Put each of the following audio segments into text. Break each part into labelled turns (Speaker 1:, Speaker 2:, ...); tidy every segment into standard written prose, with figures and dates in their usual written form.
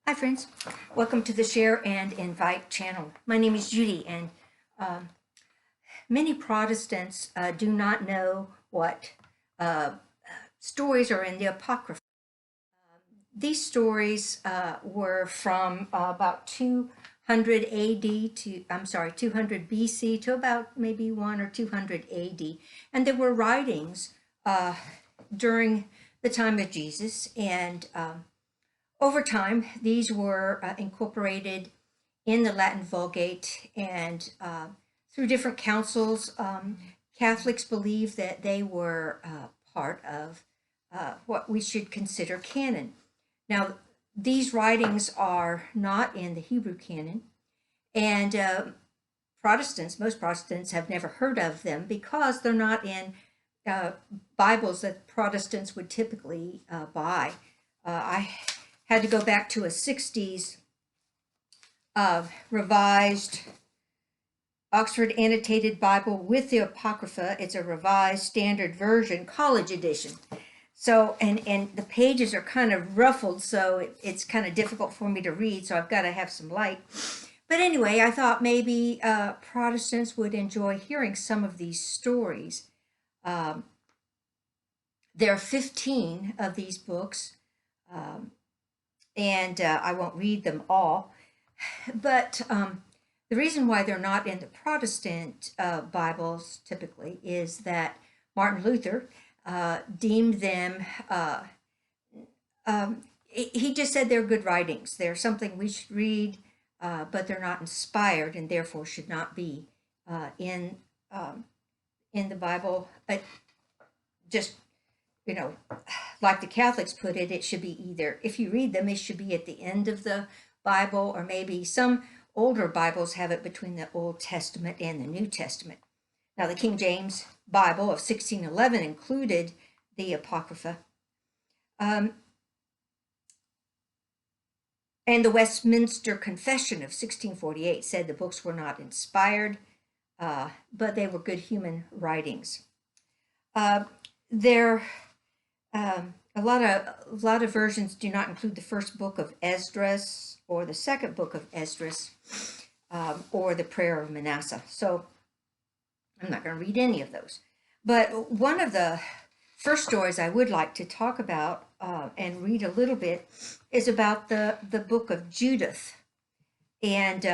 Speaker 1: Hi friends, welcome to the Share and Invite channel. My name is Judy, and um, many Protestants do not know what stories are in the Apocrypha. These stories were from about 200 AD to, 200 BC to about maybe 1 or 200 AD. And there were writings during the time of Jesus, and over time, these were incorporated in the Latin Vulgate, and through different councils, Catholics believe that they were part of what we should consider canon. Now, these writings are not in the Hebrew Canon, and most Protestants have never heard of them because they're not in Bibles that Protestants would typically buy. I had to go back to a 60s revised Oxford Annotated Bible with the Apocrypha. It's a revised standard version, college edition. So, and the pages are kind of ruffled, so it's kind of difficult for me to read, so I've got to have some light. But anyway, I thought maybe Protestants would enjoy hearing some of these stories. There are 15 of these books. And I won't read them all. But the reason why they're not in the Protestant Bibles typically is that Martin Luther deemed them, he just said they're good writings. They're something we should read, but they're not inspired and therefore should not be in the Bible. But just, like the Catholics put it, it should be either, if you read them, it should be at the end of the Bible, or maybe some older Bibles have it between the Old Testament and the New Testament. Now, the King James Bible of 1611 included the Apocrypha. And the Westminster Confession of 1648 said the books were not inspired, but they were good human writings. A lot of versions do not include the first book of Esdras or the second book of Esdras or the Prayer of Manasseh. So I'm not going to read any of those. But one of the first stories I would like to talk about and read a little bit is about the book of Judith. And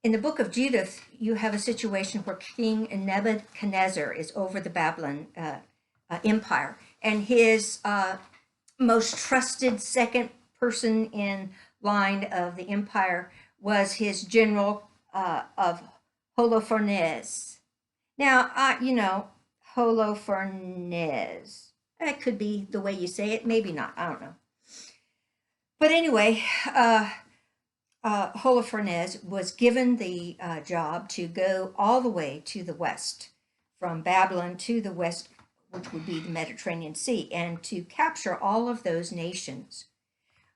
Speaker 1: in the book of Judith, you have a situation where King Nebuchadnezzar is over the Babylon Empire, and his most trusted second person in line of the empire was his general of Holofernes. Now, Holofernes, that could be the way you say it, maybe not, I don't know. But anyway, Holofernes was given the job to go all the way to the west, from Babylon to the west, which would be the Mediterranean Sea, and to capture all of those nations.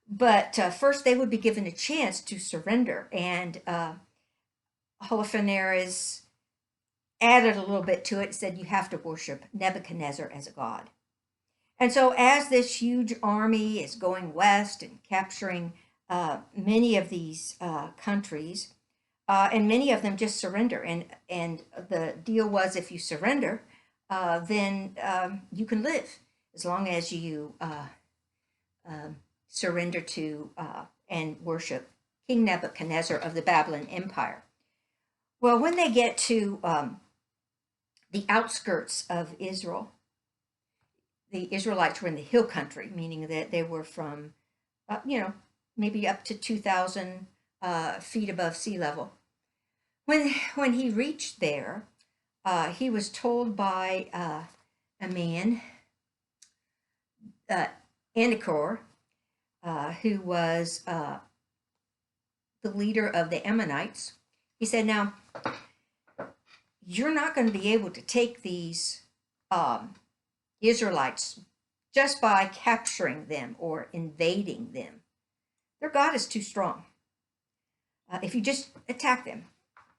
Speaker 1: But first they would be given a chance to surrender, and Holofernes added a little bit to it, said you have to worship Nebuchadnezzar as a god. And so as this huge army is going west and capturing many of these countries, and many of them just surrender, and the deal was, if you surrender, then you can live as long as you surrender to and worship King Nebuchadnezzar of the Babylon Empire. Well, when they get to the outskirts of Israel, the Israelites were in the hill country, meaning that they were from, maybe up to 2,000 feet above sea level. When he reached there, he was told by a man, Anichor, who was the leader of the Ammonites. He said, now, you're not going to be able to take these Israelites just by capturing them or invading them. Their God is too strong. If you just attack them,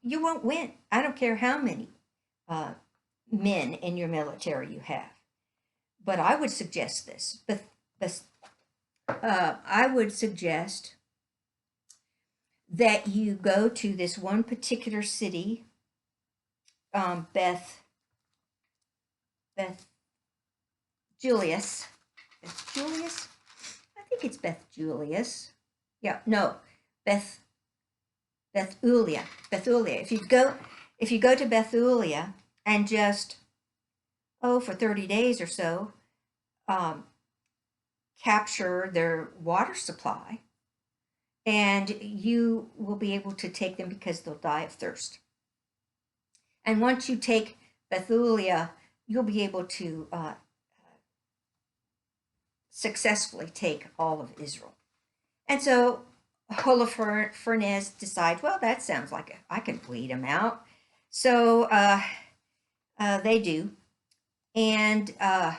Speaker 1: you won't win. I don't care how many men in your military you have. But I would suggest this. I would suggest that you go to this one particular city, Beth Julius. Beth Julius? I think it's Beth Julius. Yeah, no, Beth Bethulia. Bethulia. If you go to Bethulia and just for 30 days or so, capture their water supply, and you will be able to take them because they'll die of thirst. And once you take Bethulia, you'll be able to successfully take all of Israel. And so Holofernes decides, well, that sounds like I can weed them out. So they do. And let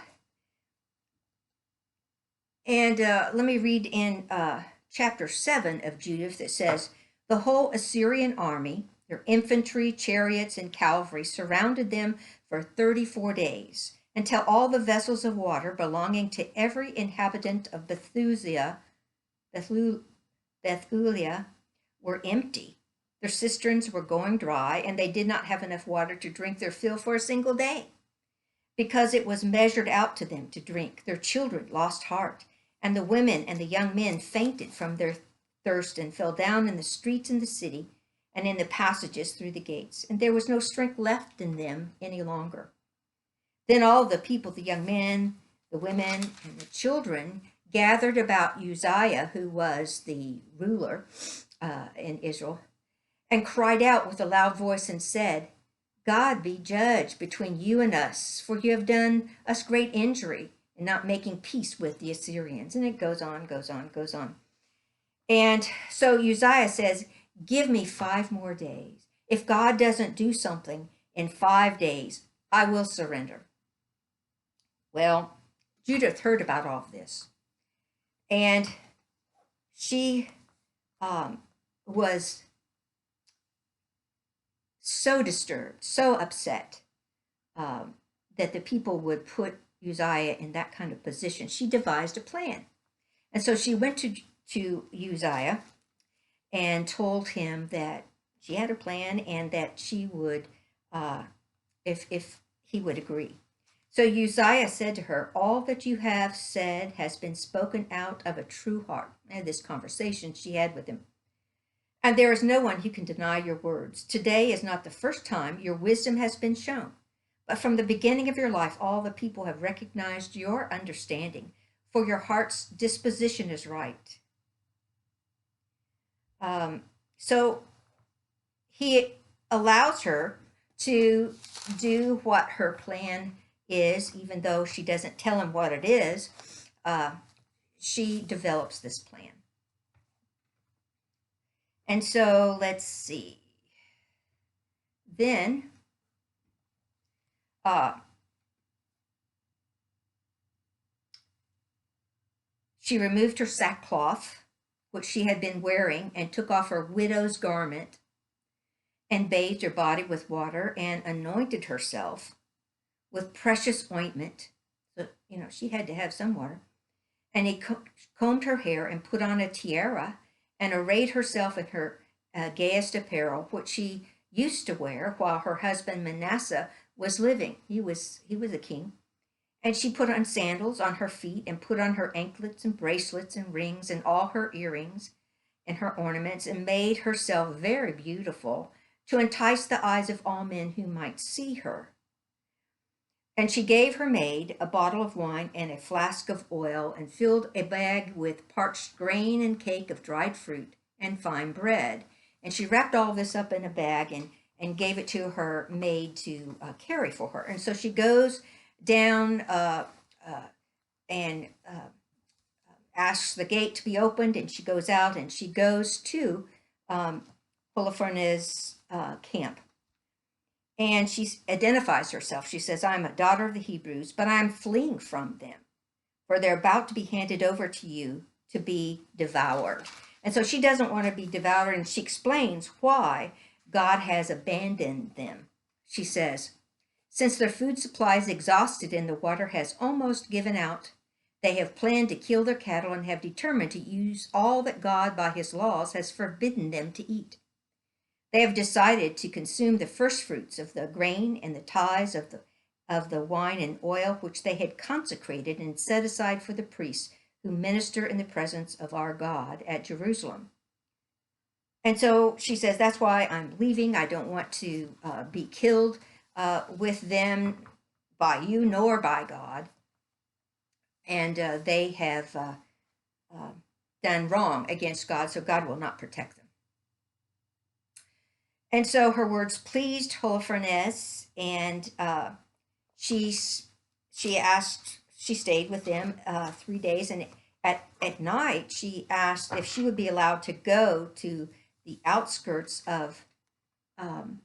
Speaker 1: me read in chapter 7 of Judith. It says, the whole Assyrian army, their infantry, chariots, and cavalry surrounded them for 34 days, until all the vessels of water belonging to every inhabitant of Bethulia were empty. Their cisterns were going dry, and they did not have enough water to drink their fill for a single day, because it was measured out to them to drink. Their children lost heart, and the women and the young men fainted from their thirst and fell down in the streets in the city and in the passages through the gates, and there was no strength left in them any longer. Then all the people, the young men, the women, and the children, gathered about Uzziah, who was the ruler in Israel, and cried out with a loud voice and said, God be judge between you and us, for you have done us great injury in not making peace with the Assyrians. And it goes on, goes on, goes on. And so Uzziah says, give me 5 more days. If God doesn't do something in 5 days, I will surrender. Well, Judith heard about all of this, and she was so disturbed, so upset that the people would put Uzziah in that kind of position. She devised a plan. And so she went to Uzziah and told him that she had a plan and that she would, if he would agree. So Uzziah said to her, all that you have said has been spoken out of a true heart. And this conversation she had with him. And there is no one who can deny your words. Today is not the first time your wisdom has been shown, but from the beginning of your life, all the people have recognized your understanding, for your heart's disposition is right. So he allows her to do what her plan is, even though she doesn't tell him what it is. She develops this plan. And so let's see. Then she removed her sackcloth, which she had been wearing, and took off her widow's garment, and bathed her body with water, and anointed herself with precious ointment. So, she had to have some water. And he combed her hair and put on a tiara, and arrayed herself in her gayest apparel, which she used to wear while her husband Manasseh was living. He was a king. And she put on sandals on her feet, and put on her anklets and bracelets and rings and all her earrings and her ornaments, and made herself very beautiful to entice the eyes of all men who might see her. And she gave her maid a bottle of wine and a flask of oil, and filled a bag with parched grain and cake of dried fruit and fine bread. And she wrapped all this up in a bag and gave it to her maid to carry for her. And so she goes down and asks the gate to be opened, and she goes out, and she goes to Holofernes' camp. And she identifies herself. She says, I'm a daughter of the Hebrews, but I'm fleeing from them, for they're about to be handed over to you to be devoured. And so she doesn't want to be devoured, and she explains why God has abandoned them. She says, since their food supply is exhausted and the water has almost given out, They have planned to kill their cattle and have determined to use all that God, by his laws, has forbidden them to eat. They have decided to consume the first fruits of the grain and the tithes of the wine and oil which they had consecrated and set aside for the priests who minister in the presence of our God at Jerusalem. And so she says, that's why I'm leaving. I don't want to be killed with them by you nor by God. And they have done wrong against God, so God will not protect them. And so her words pleased Holofernes, and she stayed with them 3 days, and at night she asked if she would be allowed to go to the outskirts of the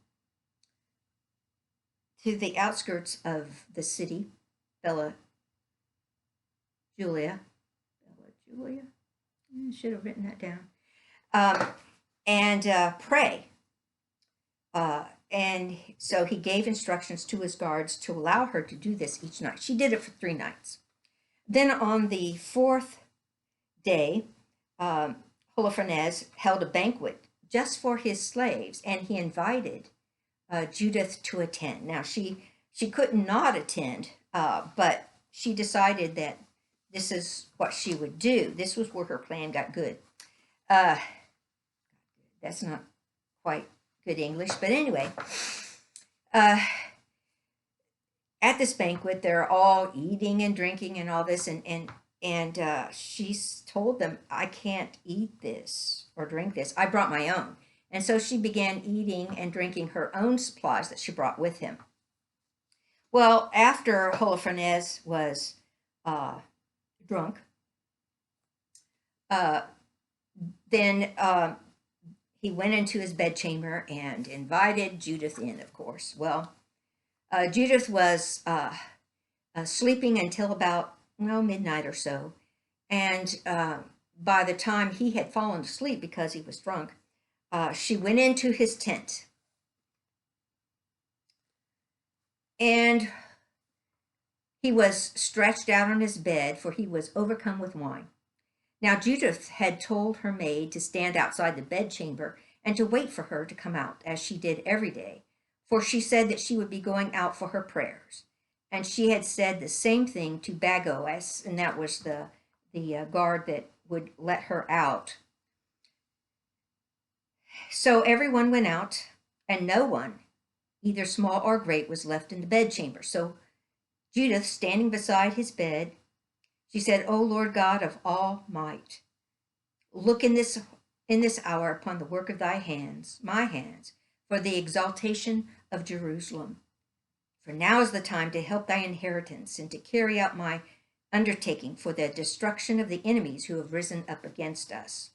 Speaker 1: city, Bella Julia. I should have written that down. And pray. And so he gave instructions to his guards to allow her to do this each night. She did it for 3 nights. Then on the 4th day, Holofernes held a banquet just for his slaves, and he invited Judith to attend. Now, she could not attend, but she decided that this is what she would do. This was where her plan got good. That's not quite good English, but anyway, at this banquet, they're all eating and drinking and all this, and she's told them, I can't eat this or drink this. I brought my own. And so she began eating and drinking her own supplies that she brought with him. Well, after Holofernes was drunk, then he went into his bedchamber and invited Judith in, of course. Well, Judith was sleeping until about midnight or so. And by the time he had fallen asleep because he was drunk, she went into his tent. And he was stretched out on his bed, for he was overcome with wine. Now Judith had told her maid to stand outside the bedchamber and to wait for her to come out, as she did every day, for she said that she would be going out for her prayers. And she had said the same thing to Bagoas, and that was the guard that would let her out. So everyone went out, and no one, either small or great, was left in the bedchamber. So Judith, standing beside his bed, she said, O Lord God of all might, look in this hour upon the work of thy hands, my hands, for the exaltation of Jerusalem. For now is the time to help thy inheritance and to carry out my undertaking for the destruction of the enemies who have risen up against us.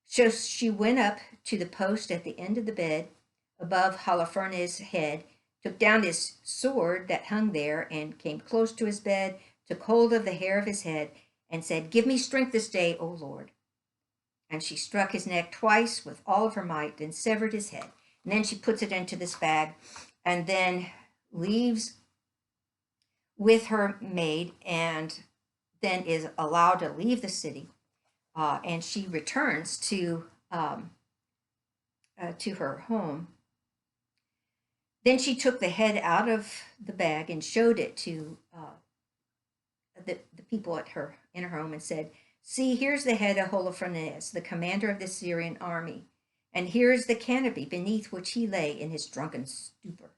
Speaker 1: So she went up to the post at the end of the bed above Holofernes' head, took down his sword that hung there, and came close to his bed, took hold of the hair of his head, and said, Give me strength this day, O Lord. And she struck his neck twice with all of her might and severed his head. And then she puts it into this bag and then leaves with her maid, and then is allowed to leave the city. And she returns to her home. Then she took the head out of the bag and showed it to the people in her home and said, See, here's the head of Holofernes, the commander of the Syrian army, and here is the canopy beneath which he lay in his drunken stupor.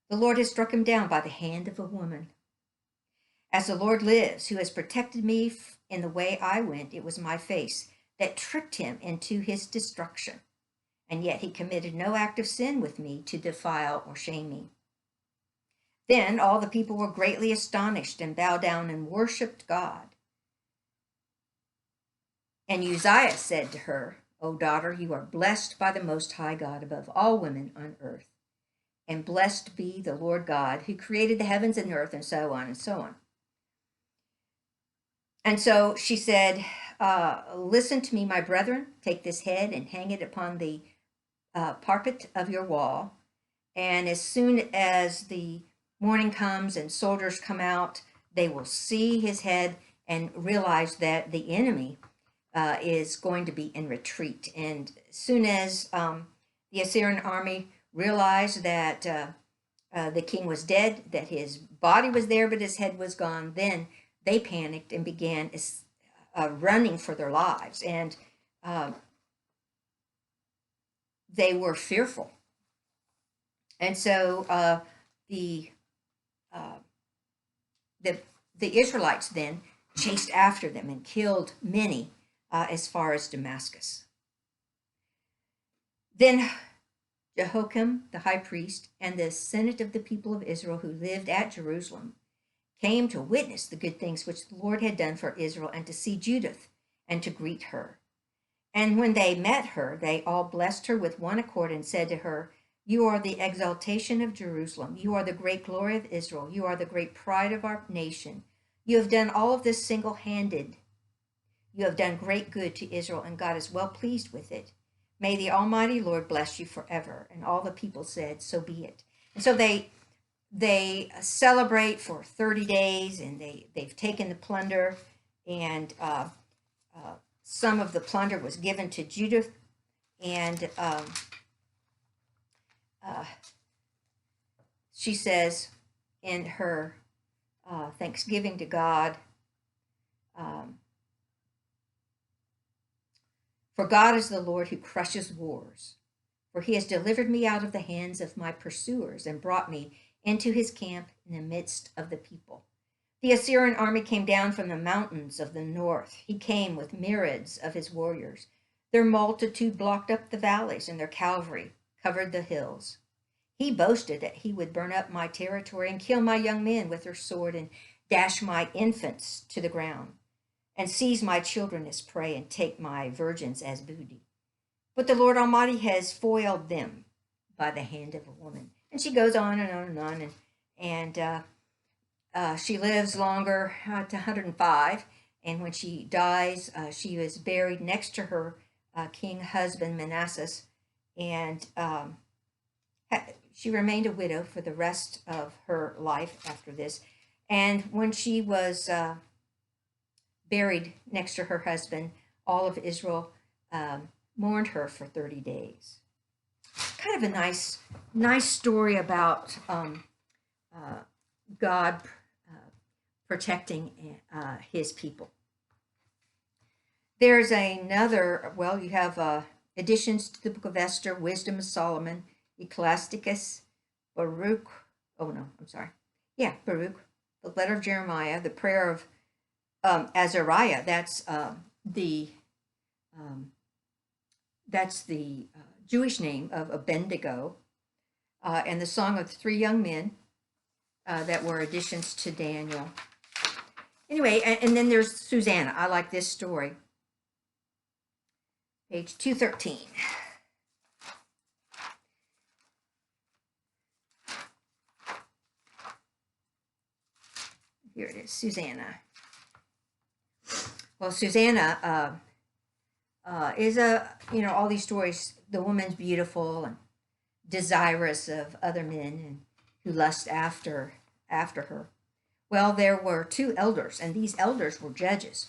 Speaker 1: The Lord has struck him down by the hand of a woman. As the Lord lives, who has protected me in the way I went, it was my face that tricked him into his destruction. And yet he committed no act of sin with me to defile or shame me. Then all the people were greatly astonished and bowed down and worshipped God. And Uzziah said to her, O daughter, you are blessed by the Most High God above all women on earth. And blessed be the Lord God who created the heavens and earth, and so on and so on. And so she said, Listen to me, my brethren. Take this head and hang it upon the parapet of your wall. And as soon as the morning comes and soldiers come out, they will see his head and realize that the enemy is going to be in retreat. And as soon as the Assyrian army realized that the king was dead, that his body was there, but his head was gone, then they panicked and began running for their lives. And they were fearful. And so the Israelites then chased after them and killed many as far as Damascus. Then Jehoiakim, the high priest, and the senate of the people of Israel who lived at Jerusalem came to witness the good things which the Lord had done for Israel, and to see Judith and to greet her. And when they met her, they all blessed her with one accord and said to her, "You are the exaltation of Jerusalem. You are the great glory of Israel. You are the great pride of our nation. You have done all of this single-handed. You have done great good to Israel, and God is well pleased with it. May the Almighty Lord bless you forever." And all the people said, "So be it." And so they celebrate for 30 days, and they've taken the plunder, and some of the plunder was given to Judith, and she says in her thanksgiving to God, "For God is the Lord who crushes wars, for he has delivered me out of the hands of my pursuers and brought me into his camp in the midst of the people. The Assyrian army came down from the mountains of the north. He came with myriads of his warriors. Their multitude blocked up the valleys, and their cavalry covered the hills. He boasted that he would burn up my territory and kill my young men with their sword and dash my infants to the ground and seize my children as prey and take my virgins as booty. But the Lord Almighty has foiled them by the hand of a woman." And she goes on and on and on, and she lives longer to 105. And when she dies, she was buried next to her king husband Manasseh, and she remained a widow for the rest of her life after this. And when she was buried next to her husband, all of Israel mourned her for 30 days. Kind of a nice story about God protecting his people. There's another, well, you have additions to the book of Esther, Wisdom of Solomon, Ecclesiasticus, Baruch, Baruch, the letter of Jeremiah, the prayer of Azariah, that's the Jewish name of Abednego, and the Song of the Three Young Men that were additions to Daniel. Anyway, and then there's Susanna. I like this story. Page 213. Here it is, Susanna. Well, Susanna is all these stories. The woman's beautiful and desirous of other men and who lust after her. Well, there were two elders, and these elders were judges,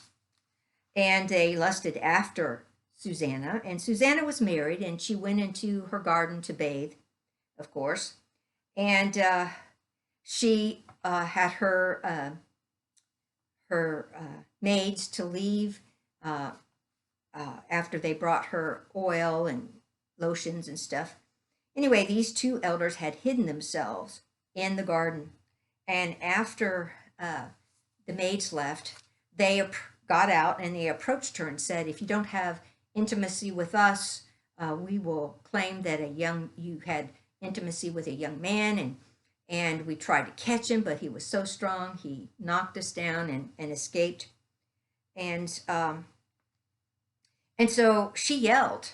Speaker 1: and they lusted after Susanna. And Susanna was married, and she went into her garden to bathe, of course, and she had her maids to leave after they brought her oil and lotions and stuff. Anyway, these two elders had hidden themselves in the garden, and after the maids left, they got out and they approached her and said, "If you don't have intimacy with us, we will claim that you had intimacy with a young man, and we tried to catch him, but he was so strong, he knocked us down and escaped." And so she yelled.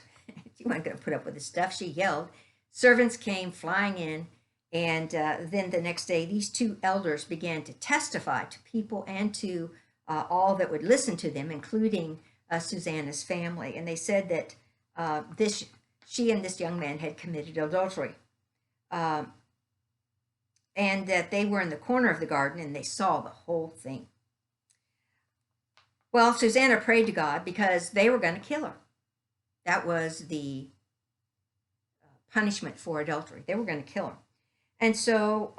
Speaker 1: She wasn't going to put up with this stuff. She yelled. Servants came flying in, and then the next day, these two elders began to testify to people and to all that would listen to them, including Susanna's family. And they said that she and this young man had committed adultery, and that they were in the corner of the garden and they saw the whole thing. Well, Susanna prayed to God because they were going to kill her. That was the punishment for adultery. They were going to kill her. And so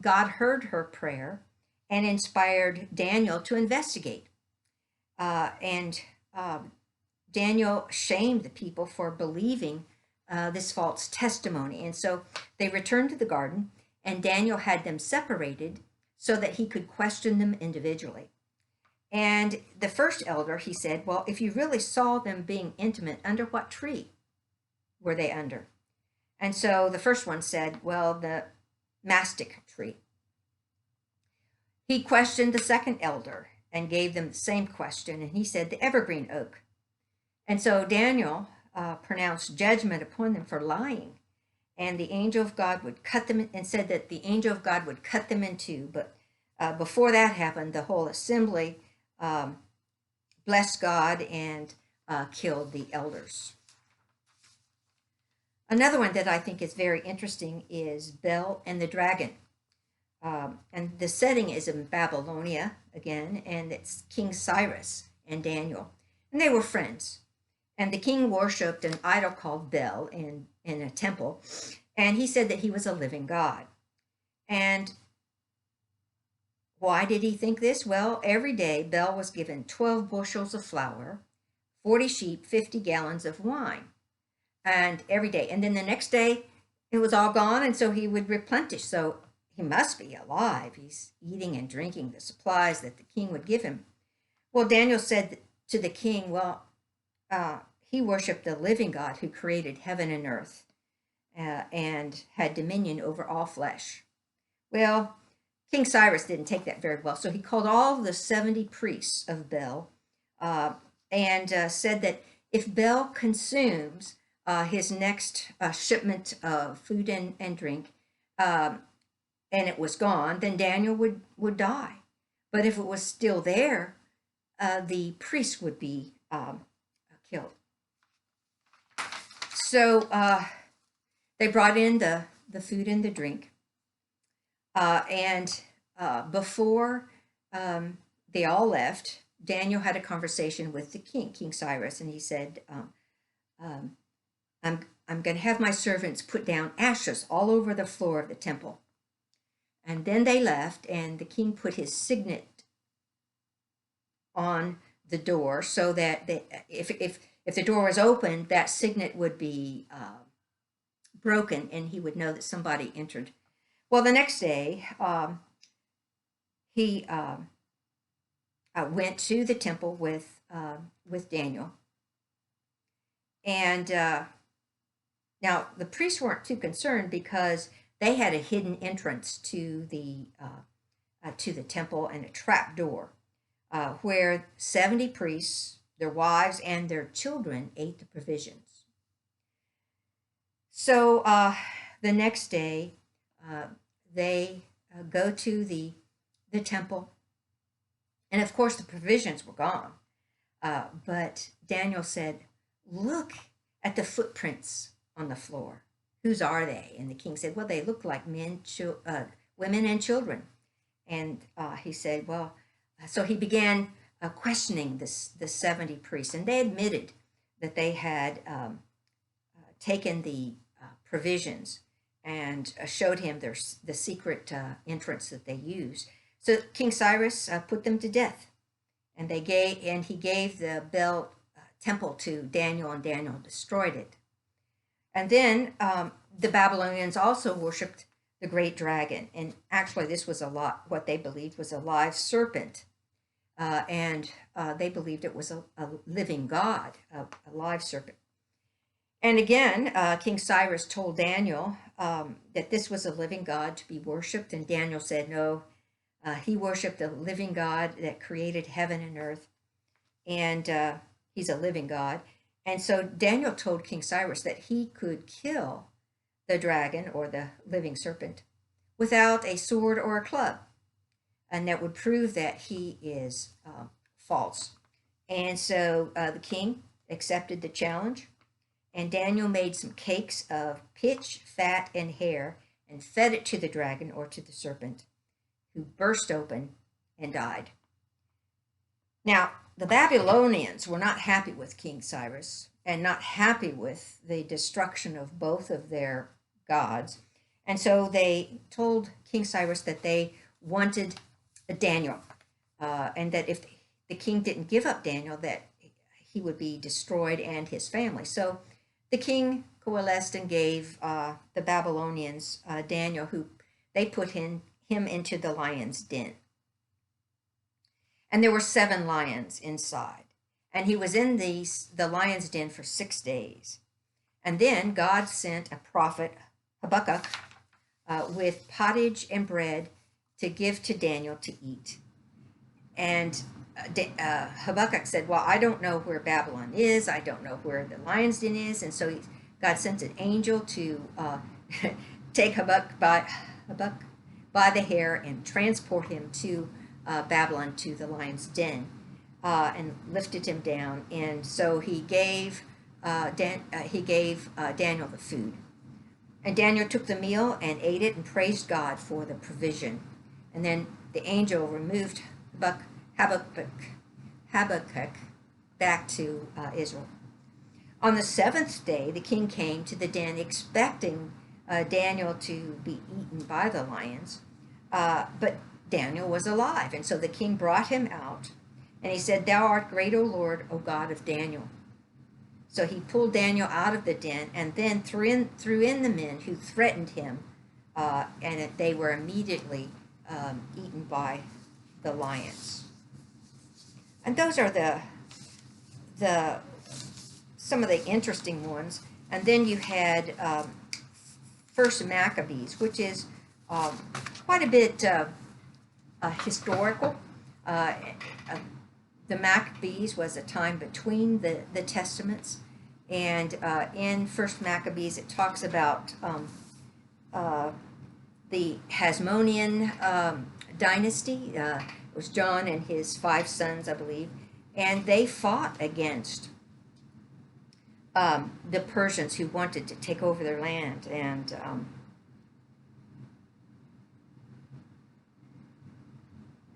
Speaker 1: God heard her prayer and inspired Daniel to investigate. And Daniel shamed the people for believing this false testimony. And so they returned to the garden, and Daniel had them separated so that he could question them individually. And the first elder, he said, well, if you really saw them being intimate, under what tree were they under? And so the first one said, well, the mastic tree. He questioned the second elder and gave them the same question, and he said, the evergreen oak. And so Daniel pronounced judgment upon them for lying, and the angel of God would cut them, and said that the angel of God would cut them in two. But before that happened, the whole assembly blessed God and killed the elders. Another one that I think is very interesting is Bel and the dragon. And the setting is in Babylonia again, and it's King Cyrus and Daniel. And they were friends. And the king worshipped an idol called Bel in a temple. And he said that he was a living God. And why did he think this? Well, every day Bel was given 12 bushels of flour, 40 sheep, 50 gallons of wine. And every day. And then the next day, it was all gone. And so he would replenish. So he must be alive. He's eating and drinking the supplies that the king would give him. Well, Daniel said to the king, well, he worshiped the living God who created heaven and earth and had dominion over all flesh. Well, King Cyrus didn't take that very well. So he called all the 70 priests of Bel and said that if Bel consumes his next shipment of food and drink, and it was gone, then Daniel would die. But if it was still there, the priest would be killed. So they brought in the food and the drink. And before they all left, Daniel had a conversation with the king, King Cyrus, and he said, I'm going to have my servants put down ashes all over the floor of the temple. And then they left, and the king put his signet on the door so that if the door was open, that signet would be broken, and he would know that somebody entered. Well, the next day, he went to the temple with Daniel, and now the priests weren't too concerned because they had a hidden entrance to the temple and a trap door where 70 priests, their wives, and their children ate the provisions. So the next day, they go to the temple, and of course the provisions were gone. But Daniel said, "Look at the footprints on the floor. Whose are they?" And the king said, "Well, they look like men, women, and children." And he said, "Well," so he began questioning the 70 priests, and they admitted that they had taken the provisions and showed him the secret entrance that they used. So King Cyrus put them to death, and he gave the Bel temple to Daniel, and Daniel destroyed it. And then the Babylonians also worshipped the great dragon, and actually this was what they believed was a live serpent, and they believed it was a living god, a live serpent. And again, King Cyrus told Daniel that this was a living God to be worshipped, and Daniel said no, he worshipped a living God that created heaven and earth, and he's a living God. And so Daniel told King Cyrus that he could kill the dragon or the living serpent without a sword or a club, and that would prove that he is false. And so the king accepted the challenge, and Daniel made some cakes of pitch, fat, and hair and fed it to the dragon or to the serpent, who burst open and died. Now, the Babylonians were not happy with King Cyrus and not happy with the destruction of both of their gods. And so they told King Cyrus that they wanted Daniel, and that if the king didn't give up Daniel, that he would be destroyed and his family. So the king coalesced and gave the Babylonians Daniel, who they put him into the lion's den. And there were 7 lions inside. And he was in the lion's den for 6 days. And then God sent a prophet, Habakkuk, with pottage and bread to give to Daniel to eat. And Habakkuk said, well, I don't know where Babylon is. I don't know where the lion's den is. And so God sent an angel to take Habakkuk by the hair and transport him to Babylon, to the lion's den, and lifted him down. And so he gave Daniel the food. And Daniel took the meal and ate it and praised God for the provision. And then the angel removed Habakkuk back to Israel. On the 7th day, the king came to the den expecting Daniel to be eaten by the lions, but Daniel was alive. And so the king brought him out, and he said, "Thou art great, O Lord, O God of Daniel." So he pulled Daniel out of the den and then threw in the men who threatened him, and they were immediately eaten by the lions. And those are some of the interesting ones. And then you had First Maccabees, which is quite a bit historical. The Maccabees was a time between the Testaments, and in First Maccabees it talks about the Hasmonean dynasty. It was John and his 5 sons, I believe, and they fought against the Persians who wanted to take over their land.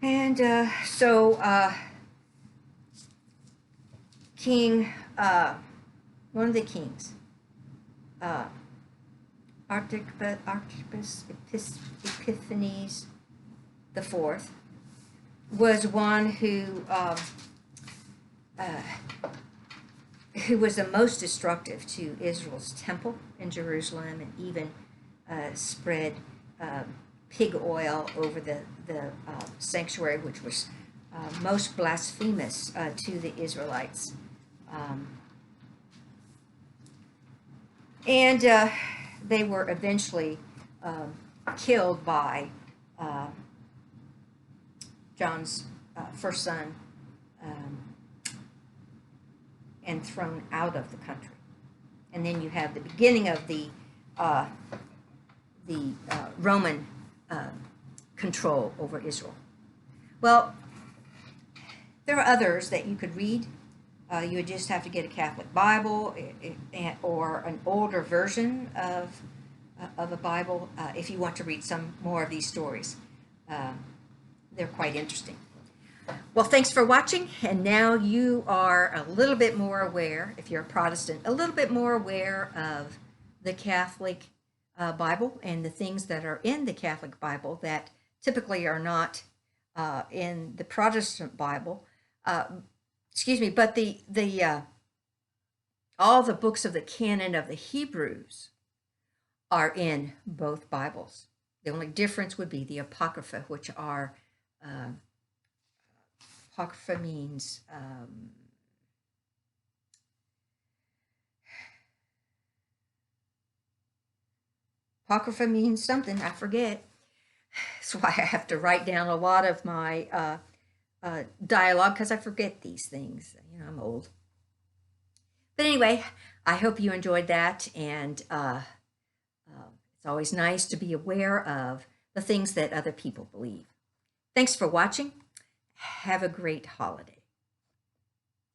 Speaker 1: And so King, one of the kings, Archipus Epiphanes the Fourth, was one who was the most destructive to Israel's temple in Jerusalem, and even spread pig oil over the sanctuary, which was most blasphemous to the Israelites. And they were eventually killed by John's first son, and thrown out of the country. And then you have the beginning of the Roman control over Israel. Well, there are others that you could read. You would just have to get a Catholic Bible or an older version of a Bible if you want to read some more of these stories. They're quite interesting. Well, thanks for watching, and now you are a little bit more aware, if you're a Protestant, a little bit more aware of the Catholic Bible and the things that are in the Catholic Bible that typically are not in the Protestant Bible. But all the books of the canon of the Hebrews are in both Bibles. The only difference would be the Apocrypha, which are Apocrypha means Apocrypha means something, I forget. That's why I have to write down a lot of my dialogue, because I forget these things. You know, I'm old. But anyway, I hope you enjoyed that, and it's always nice to be aware of the things that other people believe. Thanks for watching. Have a great holiday.